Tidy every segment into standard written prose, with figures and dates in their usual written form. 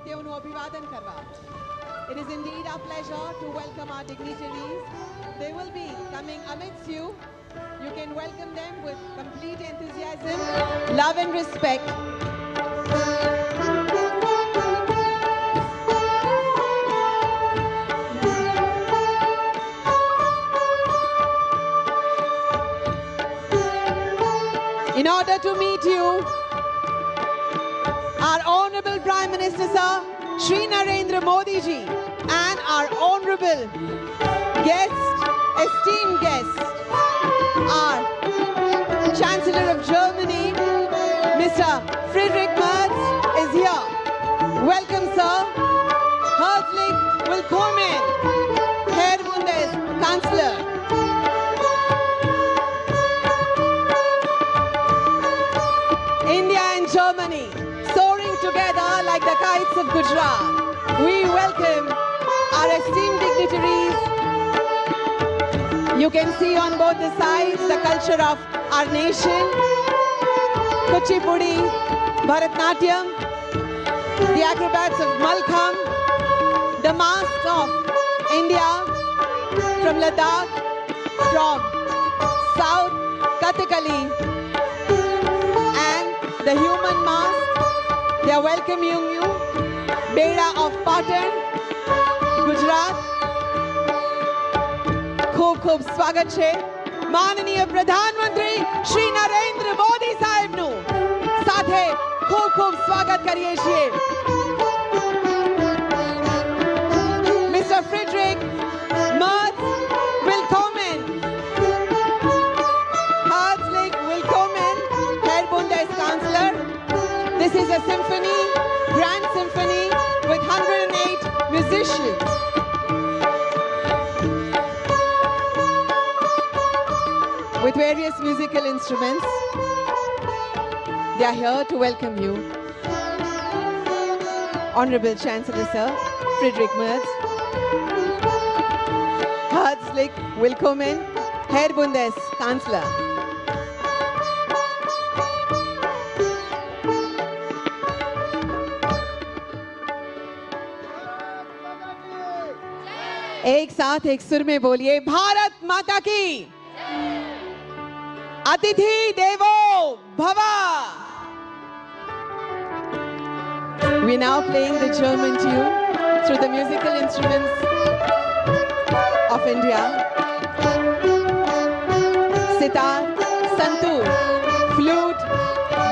તેઓનું અભિવાદન કરવા. It is indeed our pleasure to welcome our dignitaries. They will be coming amidst you. You can welcome them with complete enthusiasm, love and respect. In order to meet you, our Honorable Prime Minister Sir, Shri Narendra Modi ji, and our Honorable esteemed guest, our Chancellor of Germany, Mr. Friedrich Merz is here. Welcome, sir. Herzlich willkommen, Herr Bundeskanzler. India and Germany soaring together like the kites of Gujarat. We welcome our esteemed dignitaries. You can see on both the sides the culture of our nation. Kuchipudi, Bharatnatyam, the acrobats of Malkham, the masks of India, from Ladakh, from South, Kathakali, and the human mask. They are welcoming you. Beda of Patan, Gujarat. ખૂબ સ્વાગત છે માનનીય પ્રધાનમંત્રી શ્રી નરેન્દ્ર મોદી સાહેબનું સાથે ખૂબ સ્વાગત કરીએ છીએ. Mr. Friedrich Merz, willkommen. Herzlich willkommen, Herr Bundeskanzler. This is a symphony, grand symphony with 108 musicians. With various musical instruments. They are here to welcome you. Honorable Chancellor Sir, Friedrich Merz. Herzlich willkommen, Herr Bundeskanzler. एक साथ एक सुर में बोलिए, भारत माता की अतिथि देवो भवा. We are now playing the German tune through the musical instruments of India. Sitar, santoor, flute,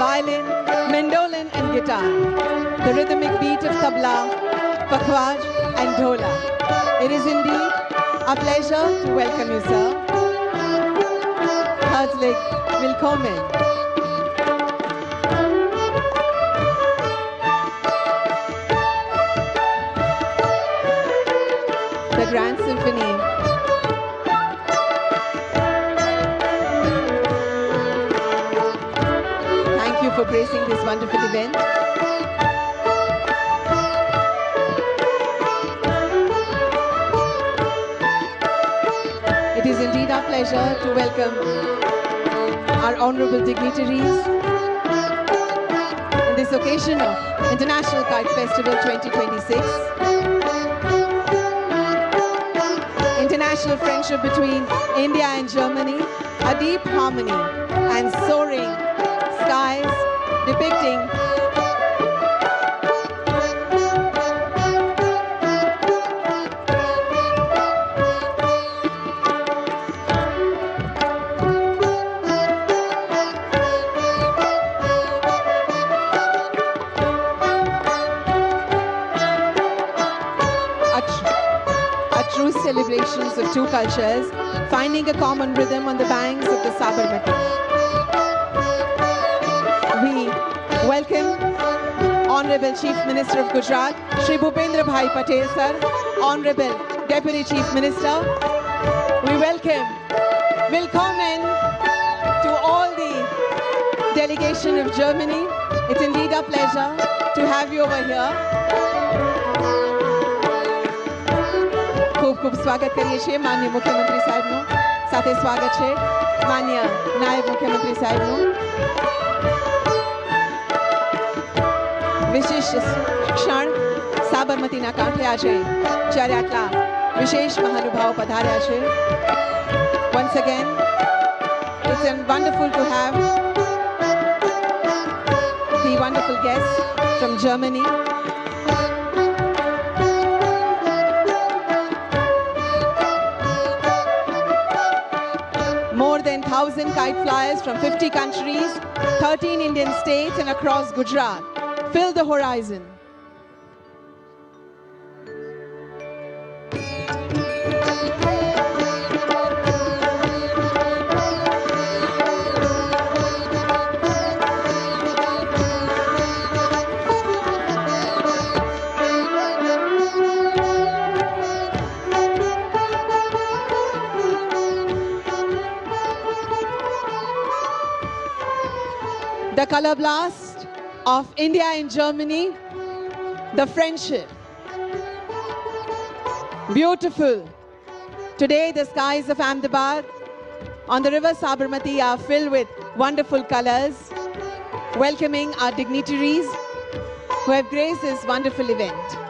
violin, mandolin and guitar. The rhythmic beat of tabla, pakhwaj and dhola. It is indeed a pleasure to welcome you, sir. Herzlich willkommen. The Grand Symphony. Thank you for gracing this wonderful event. It is indeed our pleasure to welcome our honorable dignitaries in this occasion of International Kite Festival 2026. International friendship between India and Germany, a deep harmony and soaring skies depicting celebrations of two cultures, finding a common rhythm on the banks of the Sabarmati. We welcome Honorable Chief Minister of Gujarat, Shri Bhupendra Bhai Patel sir, Honorable Deputy Chief Minister. We willkommen to all the delegation of Germany. It's indeed a pleasure to have you over here. ખૂબ સ્વાગત કરીએ છીએ માનનીય મુખ્યમંત્રી સાહેબનું. સાથે સ્વાગત છે માનનીય નાયબ મુખ્યમંત્રી સાહેબનું. વિશિષ્ટ ક્ષણ સાબરમતીના કાંઠે આજે જ્યારે આટલા વિશેષ મહાનુભાવો પધાર્યા છે. Once again, it's wonderful to have the wonderful guests from Germany. More than 1,000 kite flyers from 50 countries, 13 Indian states and across Gujarat fill the horizon. The color blast of India and Germany, the friendship. Beautiful. Today the skies of Ahmedabad on the river Sabarmati are filled with wonderful colors, welcoming our dignitaries who have graced this wonderful event.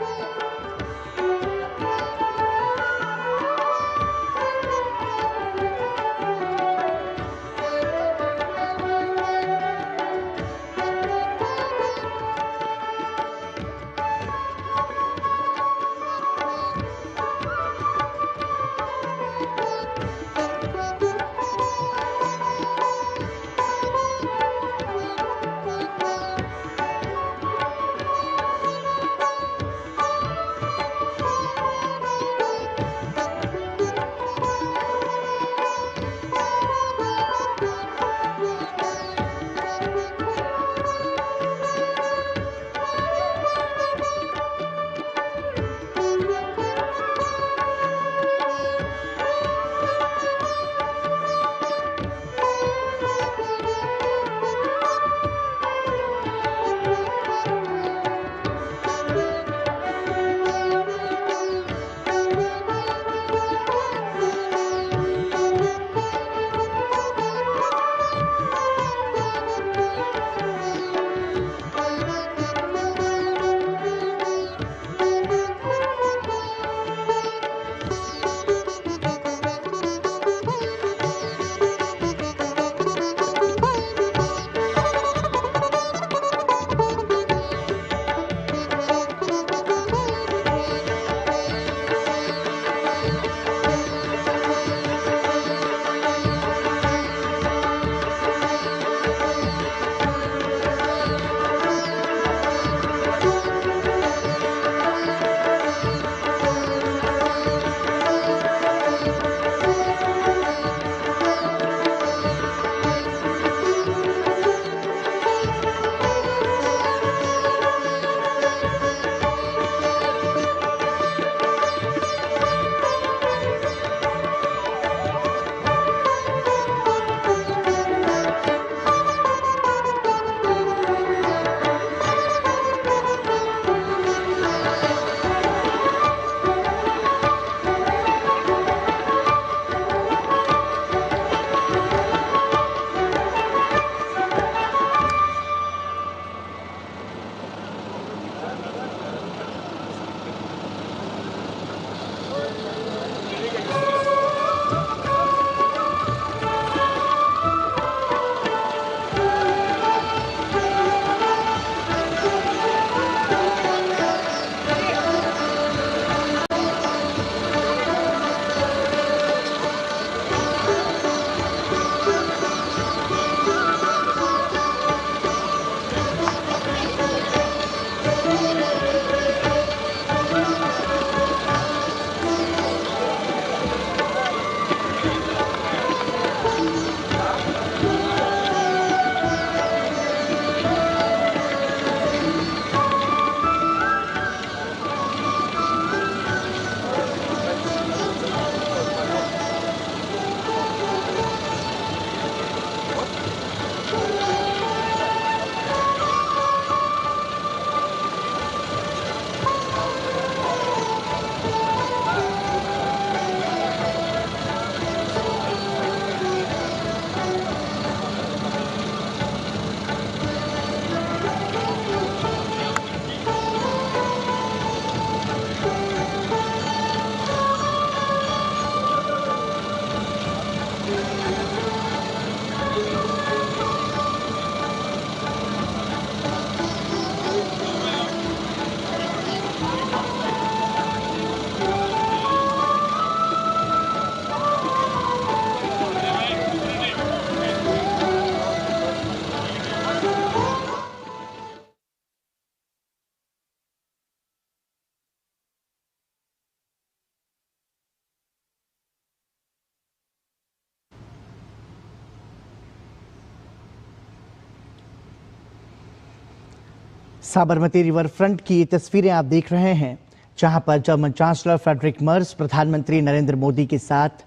Sabarmati river front की ये तस्वीरें आप देख रहे हैं, जहां पर German chancellor Friedrich Merz प्रधानमंत्री नरेंद्र मोदी के साथ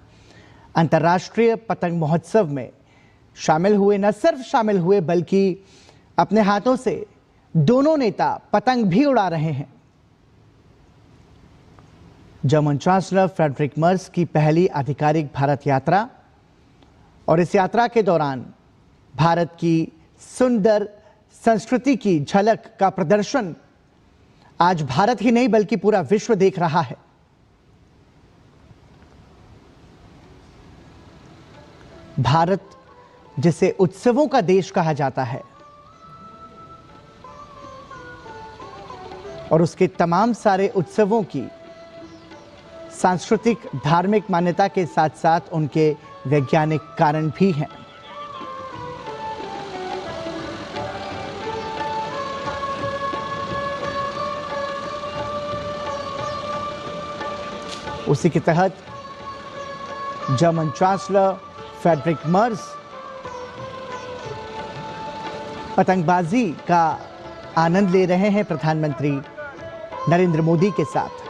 अंतर्राष्ट्रीय पतंग महोत्सव में शामिल हुए। न सिर्फ शामिल हुए बल्कि अपने हाथों से दोनों नेता पतंग भी उड़ा रहे हैं। जर्मन चांसलर फ्रेडरिक मर्ज की पहली आधिकारिक भारत यात्रा और इस यात्रा के दौरान भारत की सुंदर संस्कृति की झलक का प्रदर्शन आज भारत ही नहीं बल्कि पूरा विश्व देख रहा है। भारत जिसे उत्सवों का देश कहा जाता है और उसके तमाम सारे उत्सवों की सांस्कृतिक धार्मिक मान्यता के साथ साथ उनके वैज्ञानिक कारण भी हैं। उसी के तहत जर्मन चांसलर फ्रेडरिक मर्ज पतंगबाजी का आनंद ले रहे हैं प्रधानमंत्री नरेंद्र मोदी के साथ।